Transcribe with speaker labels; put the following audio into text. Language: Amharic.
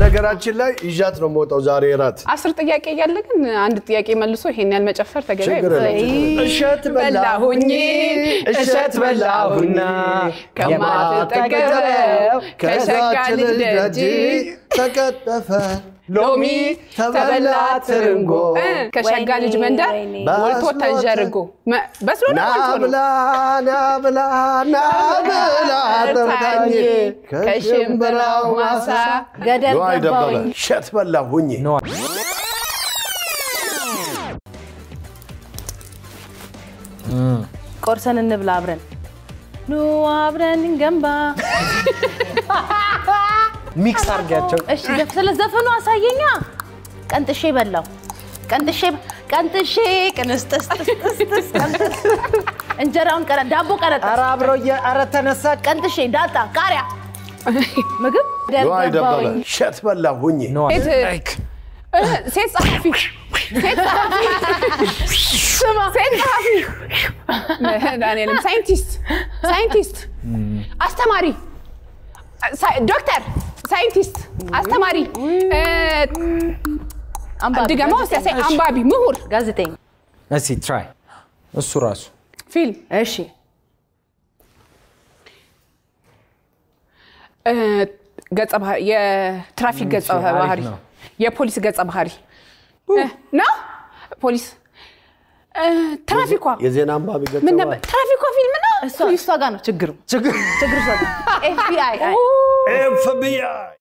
Speaker 1: በነገራችን ላይ ይዣት ነው ሞጣው ዛሬ ራት
Speaker 2: 10 ጥያቄ ያለ ግን አንድ ጥያቄ መልሶ ይሄን ያል መጨፈር ተገቢ
Speaker 1: እሸት በላሁኝ
Speaker 2: እሸት በላሁና ከማትጠገበው ከሸጋል ደጅ
Speaker 1: ተቀጠፈ
Speaker 2: ሎሚ ተበላ ትርንጎ ከሸጋ ልጅ መንደር ወልቶ ተንጀርጎ በስሎ ነው
Speaker 1: ናብላ ተርታኝ
Speaker 2: ከሽምብራው ማሳ ገደል ገባኝ
Speaker 1: እሸት በላሁኝ
Speaker 3: ቆርሰን እንብላ አብረን ኑ አብረን እንገንባ
Speaker 4: ሚክስ አርጋቸው
Speaker 3: እሺ ስለዘፈኑ አሳየኛ ቀንጥሼ በላው ቀንጥሼ ቅንስጥስ እንጀራውን ቀረ ዳቦ ቀረጠ
Speaker 4: አራ አብሮ አረ ተነሳ
Speaker 3: ቀንጥሼ ዳጣ ቃሪያ ምግብ
Speaker 1: ደልባው እሸት በላሁኝ
Speaker 2: ሴት ጸሐፊ ስማ ሴት ጸሐፊ ዳንኤልም ሳይንቲስት አስተማሪ ዶክተር ሳይንቲስት አስተማሪ ድገማው ሲያሳይ አንባቢ ምሁር
Speaker 3: ጋዜጠኛ
Speaker 4: እሺ ትራይ እሱ ራሱ
Speaker 2: ፊልም
Speaker 3: እሺ
Speaker 2: ገጸ ባህሪ የትራፊክ ገጸ ባህሪ የፖሊስ ገጸ ባህሪ ና ፖሊስ ትራፊኳ
Speaker 1: የዜና አንባቢ ገጸ
Speaker 2: ምን ነበር ትራፊኳ ፊልም ነው
Speaker 3: እሷ ጋር ነው ችግሩ FBI